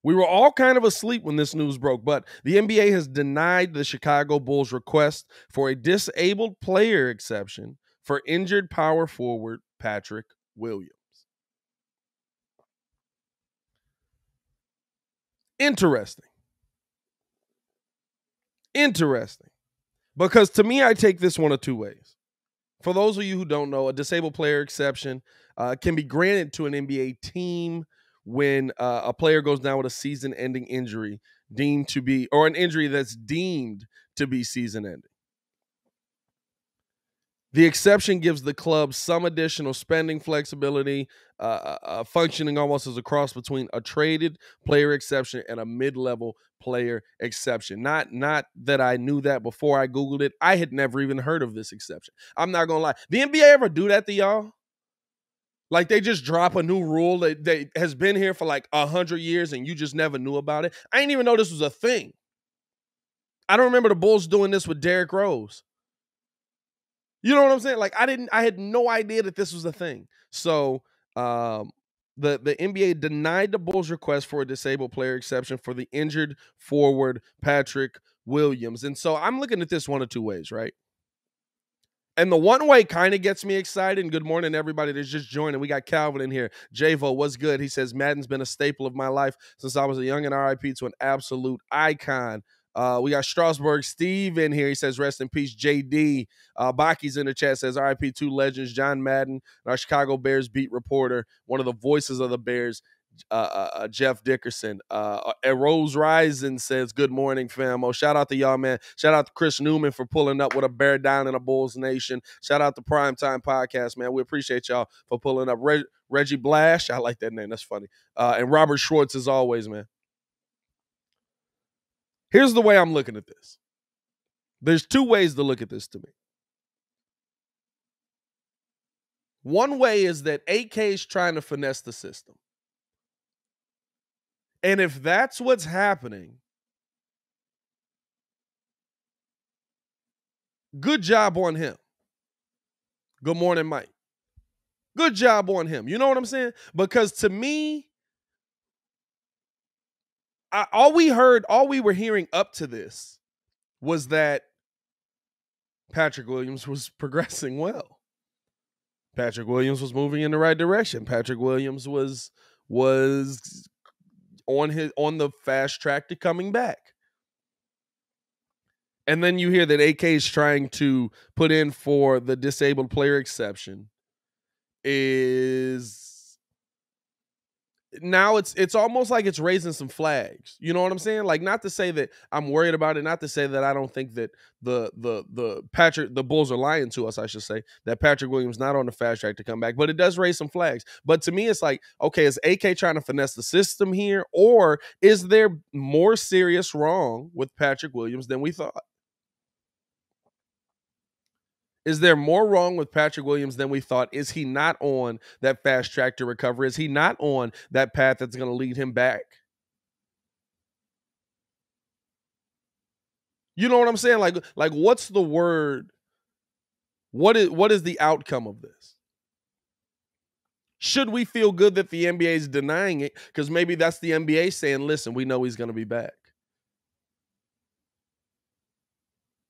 We were all kind of asleep when this news broke, but the NBA has denied the Chicago Bulls' request for a disabled player exception for injured power forward Patrick Williams. Interesting. Because to me, I take this one of two ways. For those of you who don't know, a disabled player exception can be granted to an NBA team when a player goes down with a season-ending injury deemed to be, or an injury that's deemed to be season-ending. The exception gives the club some additional spending flexibility, functioning almost as a cross between a traded player exception and a mid-level player exception. Not that I knew that before I Googled it. I had never even heard of this exception. I'm not going to lie. The NBA ever do that to y'all? Like they just drop a new rule that has been here for like 100 years and you just never knew about it? I didn't even know this was a thing. I don't remember the Bulls doing this with Derrick Rose. You know what I'm saying? Like I had no idea that this was a thing. So the NBA denied the Bulls' request for a disabled player exception for the injured forward Patrick Williams. And so I'm looking at this one of two ways, right? And the one way kind of gets me excited. And good morning, everybody that's just joining. We got Calvin in here. Javo, what's good? He says, Madden's been a staple of my life since I was a young and RIP to an absolute icon. We got Strasburg Steve in here. He says, rest in peace, JD. Baki's in the chat, says, RIP 2 legends, John Madden, our Chicago Bears beat reporter, one of the voices of the Bears, Jeff Dickerson. Rose Rising says, good morning, famo. Shout out to y'all, man. Shout out to Chris Newman for pulling up with a bear down in a Bulls Nation. Shout out to Primetime Podcast, man. We appreciate y'all for pulling up. Reggie Blash, I like that name. That's funny. And Robert Schwartz, as always, man. Here's the way I'm looking at this. There's two ways to look at this to me. One way is that AK is trying to finesse the system. And if that's what's happening, good job on him. Good morning, Mike. Good job on him. You know what I'm saying? Because to me, all we were hearing up to this was that Patrick Williams was progressing well. Patrick Williams was moving in the right direction. Patrick Williams was on the fast track to coming back. And then you hear that AK is trying to put in for the disabled player exception. Now it's almost like it's raising some flags. You know what I'm saying? Like, not to say that I'm worried about it, not to say that I don't think that the Bulls are lying to us, I should say, that Patrick Williams not on the fast track to come back, but it does raise some flags. But to me, it's like, okay, is AK trying to finesse the system here, or is there more serious wrong with Patrick Williams than we thought? Is there more wrong with Patrick Williams than we thought? Is he not on that fast track to recovery? Is he not on that path that's going to lead him back? You know what I'm saying? Like what's the word? What is the outcome of this? Should we feel good that the NBA is denying it? Because maybe that's the NBA saying, listen, we know he's going to be back.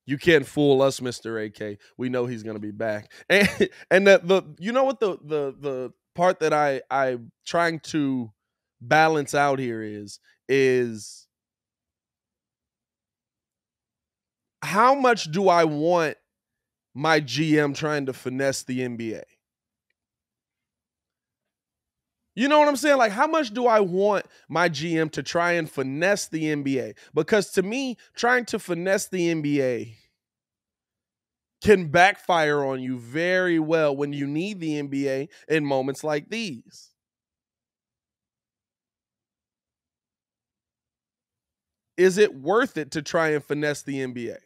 You can't fool us, Mr. AK. We know he's going to be back. And you know what the part that I'm trying to balance out here is how much do I want my GM trying to finesse the NBA? You know what I'm saying? Like, how much do I want my GM to try and finesse the NBA? Because to me, trying to finesse the NBA can backfire on you very well when you need the NBA in moments like these. Is it worth it to try and finesse the NBA?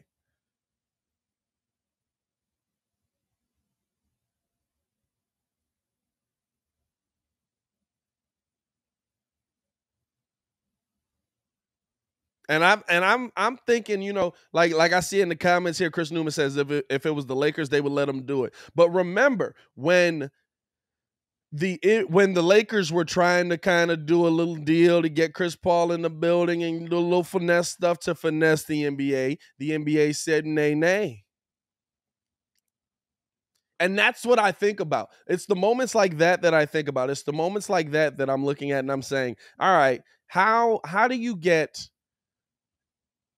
And I'm thinking, you know, like I see in the comments here, Chris Newman says if it was the Lakers, they would let them do it. But remember, when when the Lakers were trying to kind of do a little deal to get Chris Paul in the building and do a little finesse stuff to finesse the NBA said nay, nay. And that's what I think about. It's the moments like that I think about. It's the moments like that I'm looking at and I'm saying, all right, how do you get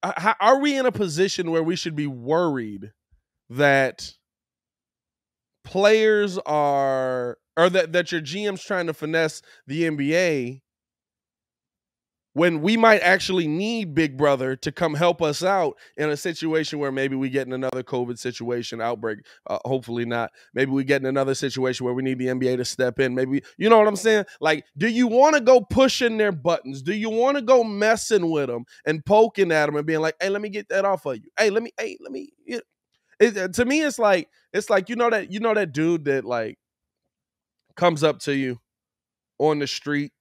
how, are we in a position where we should be worried that players are, or that your GM's trying to finesse the NBA when we might actually need Big Brother to come help us out in a situation where maybe we get in another COVID situation outbreak? Hopefully not. Maybe we get in another situation where we need the NBA to step in. Maybe, you know what I'm saying? Like, do you want to go pushing their buttons? Do you want to go messing with them and poking at them and being like, hey, let me get that off of you. Hey, let me. To me, it's like you know that dude that like comes up to you on the street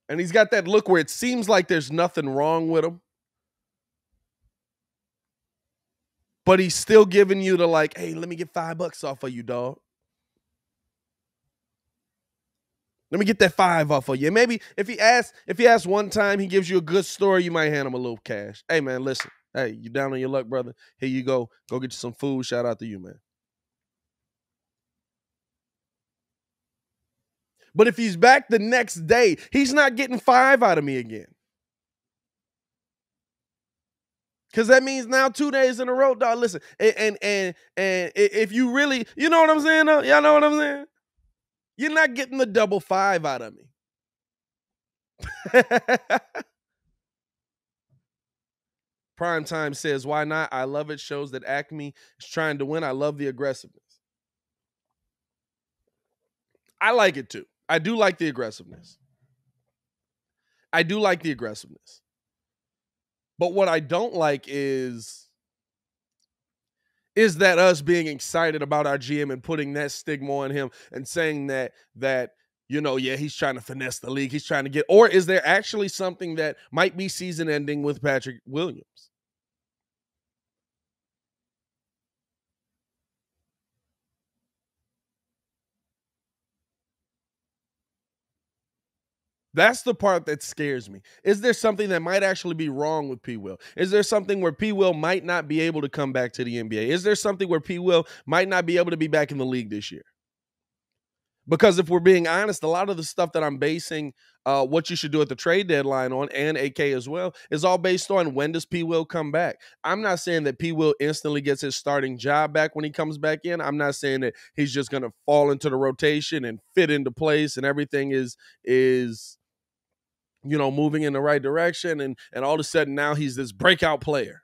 and he's got that look where it seems like there's nothing wrong with him, but he's still giving you the like, hey, let me get $5 off of you, dog. Let me get that 5 off of you. And maybe if he asks one time, he gives you a good story, you might hand him a little cash. Hey man, listen. Hey, you down on your luck, brother? Here you go. Go get you some food. Shout out to you, man. But if he's back the next day, he's not getting 5 out of me again. Because that means now 2 days in a row, dog. Listen, and if you really, you know what I'm saying, though? Y'all know what I'm saying? You're not getting the double 5 out of me. Primetime says, why not? I love it. Shows that Acme is trying to win. I love the aggressiveness. I like it too. I do like the aggressiveness. But what I don't like is that us being excited about our GM and putting that stigma on him and saying that you know, yeah, he's trying to finesse the league. He's trying to get, or is there actually something that might be season ending with Patrick Williams? That's the part that scares me. Is there something that might actually be wrong with P. Will? Is there something where P. Will might not be able to come back to the NBA? Is there something where P. Will might not be able to be back in the league this year? Because if we're being honest, a lot of the stuff that I'm basing what you should do at the trade deadline on, and AK as well, is all based on when does P. Will come back. I'm not saying that P. Will instantly gets his starting job back when he comes back in. I'm not saying that he's just going to fall into the rotation and fit into place and everything is you know, moving in the right direction and all of a sudden now he's this breakout player.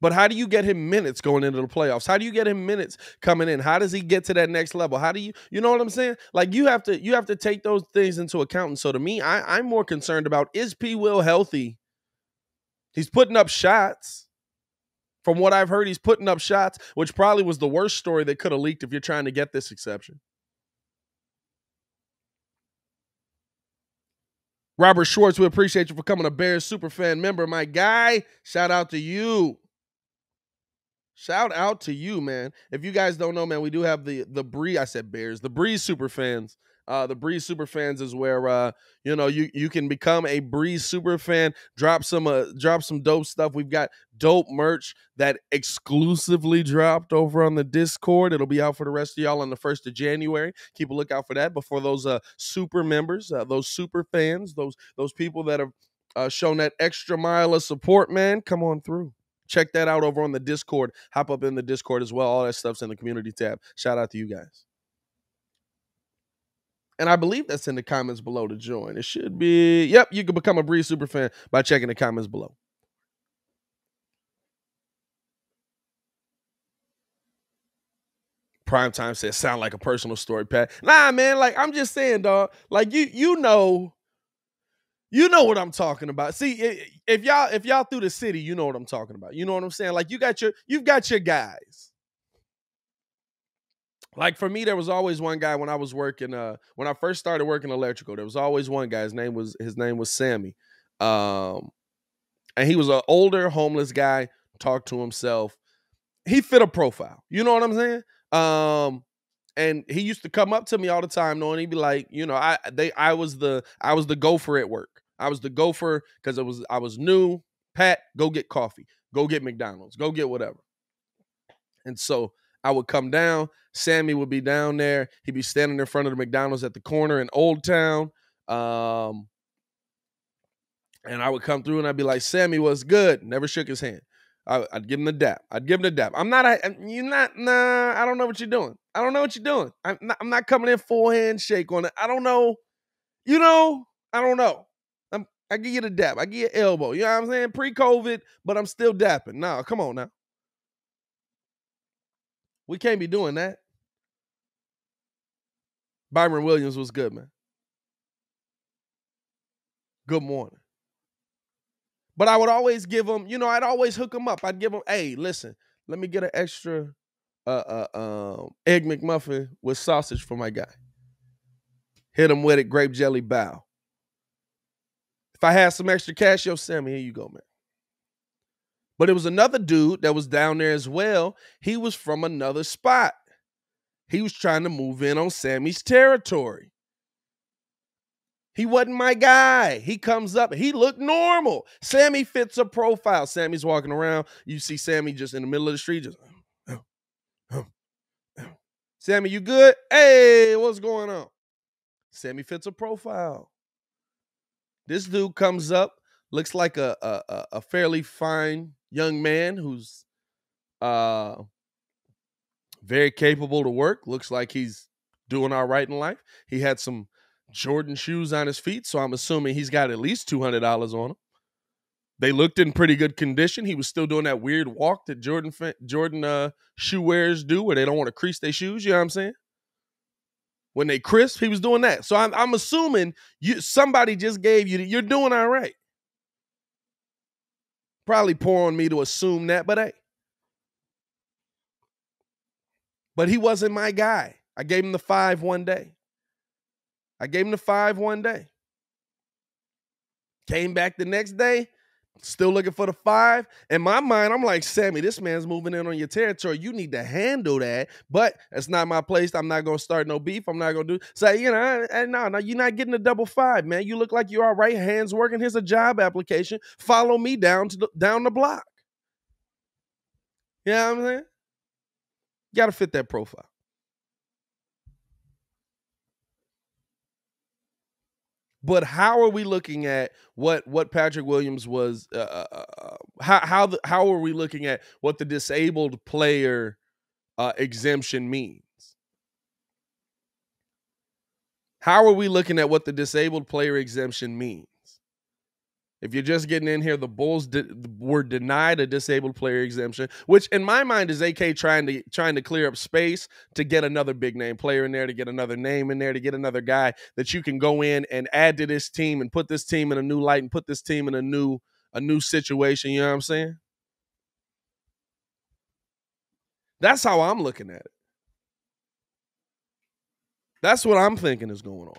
But how do you get him minutes going into the playoffs? How do you get him minutes coming in? How does he get to that next level? How do you know what I'm saying? Like you have to take those things into account. And so to me, I'm more concerned about, is P. Will healthy? He's putting up shots. From what I've heard, he's putting up shots, which probably was the worst story that could have leaked if you're trying to get this exception. Robert Schwartz, we appreciate you for coming a Bears Superfan member, my guy. Shout out to you. Shout out to you, man. If you guys don't know, man, we do have the Breeze. I said Bears, the Breeze super fans. The Breeze super fans is where you know, you can become a Breeze super fan. Drop some dope stuff. We've got dope merch that exclusively dropped over on the Discord. It'll be out for the rest of y'all on the 1st of January. Keep a lookout for that. But for those super members, those super fans, those people that have shown that extra mile of support, man, come on through. Check that out over on the Discord. Hop up in the Discord as well. All that stuff's in the community tab. Shout out to you guys. And I believe that's in the comments below to join. It should be. Yep, you can become a Breeze Superfan by checking the comments below. Primetime says, sound like a personal story, Pat. Nah, man, like I'm just saying, dog. Like you know what I'm talking about. See, if y'all through the city, you know what I'm talking about. You know what I'm saying? Like you've got your guys. Like for me, there was always one guy when I was working, when I first started working electrical, there was always one guy. His name was Sammy. And he was an older homeless guy, talked to himself. He fit a profile. You know what I'm saying? And he used to come up to me all the time, knowing he'd be like, I was the gopher at work. I was the gopher because I was new. Pat, go get coffee. Go get McDonald's. Go get whatever. And so I would come down. Sammy would be down there. He'd be standing in front of the McDonald's at the corner in Old Town. And I would come through and I'd be like, Sammy, what's good? Never shook his hand. I'd give him the dap. I don't know what you're doing. I don't know what you're doing. I'm not coming in full handshake on it. I don't know. I don't know. I give you the dap. I give you elbow. You know what I'm saying? Pre-COVID, but I'm still dapping. No, come on now. We can't be doing that. Byron Williams was good, man. Good morning. But I would always give him, I'd always hook him up. I'd give him, hey, listen, let me get an extra Egg McMuffin with sausage for my guy. Hit him with it, grape jelly bow. If I had some extra cash, yo, Sammy, here you go, man. But it was another dude that was down there as well. He was from another spot. He was trying to move in on Sammy's territory. He wasn't my guy. He comes up. He looked normal. Sammy fits a profile. Sammy's walking around. You see Sammy just in the middle of the street. Just, Sammy, you good? Hey, what's going on? Sammy fits a profile. This dude comes up, looks like a fairly fine young man who's very capable to work. Looks like he's doing all right in life. He had some Jordan shoes on his feet, so I'm assuming he's got at least $200 on him. They looked in pretty good condition. He was still doing that weird walk that Jordan shoe wearers do where they don't want to crease their shoes, you know what I'm saying? When they crisp, he was doing that. So I'm assuming somebody just gave you you're doing all right. Probably poor on me to assume that, but hey. But he wasn't my guy. I gave him the 5 one day. Came back the next day, still looking for the 5. In my mind, I'm like, Sammy, this man's moving in on your territory. You need to handle that. But it's not my place. I'm not going to start no beef. I'm not going to say, no, you're not getting a double 5, man. You look like you're all right. Hands working. Here's a job application. Follow me down the block. You know what I'm saying? You got to fit that profile. But how are we looking at what Patrick Williams was? How are we looking at what the disabled player exemption means? How are we looking at what the disabled player exemption means? If you're just getting in here, the Bulls were denied a disabled player exemption, which in my mind is AK trying to clear up space to get another big name player in there, to get another name in there, to get another guy that you can go in and add to this team and put this team in a new light and put this team in a new situation. You know what I'm saying? That's how I'm looking at it. That's what I'm thinking is going on.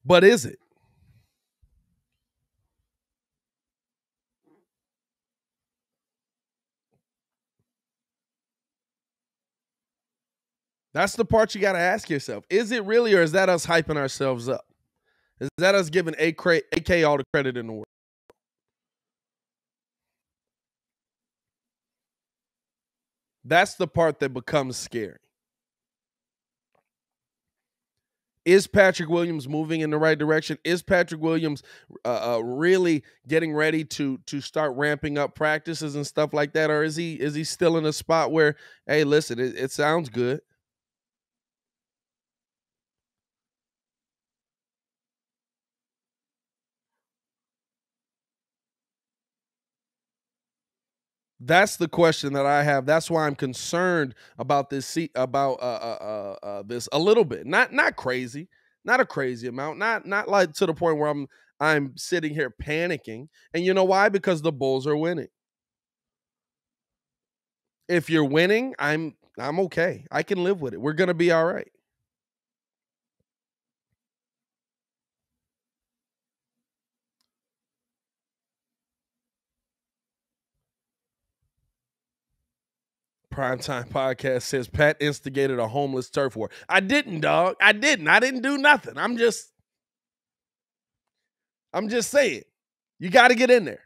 But is it? That's the part you got to ask yourself. Is it really, or is that us hyping ourselves up? Is that us giving AK all the credit in the world? That's the part that becomes scary. Is Patrick Williams moving in the right direction? Is Patrick Williams really getting ready to start ramping up practices and stuff like that? Or is he still in a spot where, hey, listen, it sounds good? That's the question that I have. That's why I'm concerned about this this a little bit. Not crazy, not a crazy amount. Not like to the point where I'm sitting here panicking. And you know why? Because the Bulls are winning. If you're winning, I'm okay. I can live with it. We're gonna be all right. Primetime Podcast says Pat instigated a homeless turf war. I didn't, dog. I didn't do nothing. I'm just saying. You got to get in there.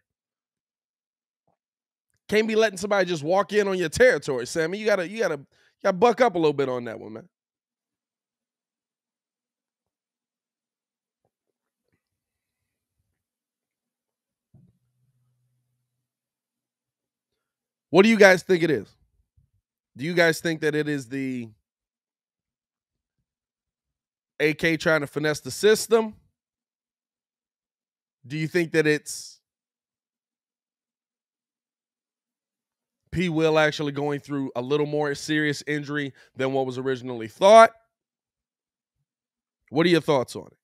Can't be letting somebody just walk in on your territory, Sammy. You gotta buck up a little bit on that one, man. What do you guys think it is? Do you guys think that it is the AK trying to finesse the system? Do you think that it's P. Will actually going through a little more serious injury than what was originally thought? What are your thoughts on it?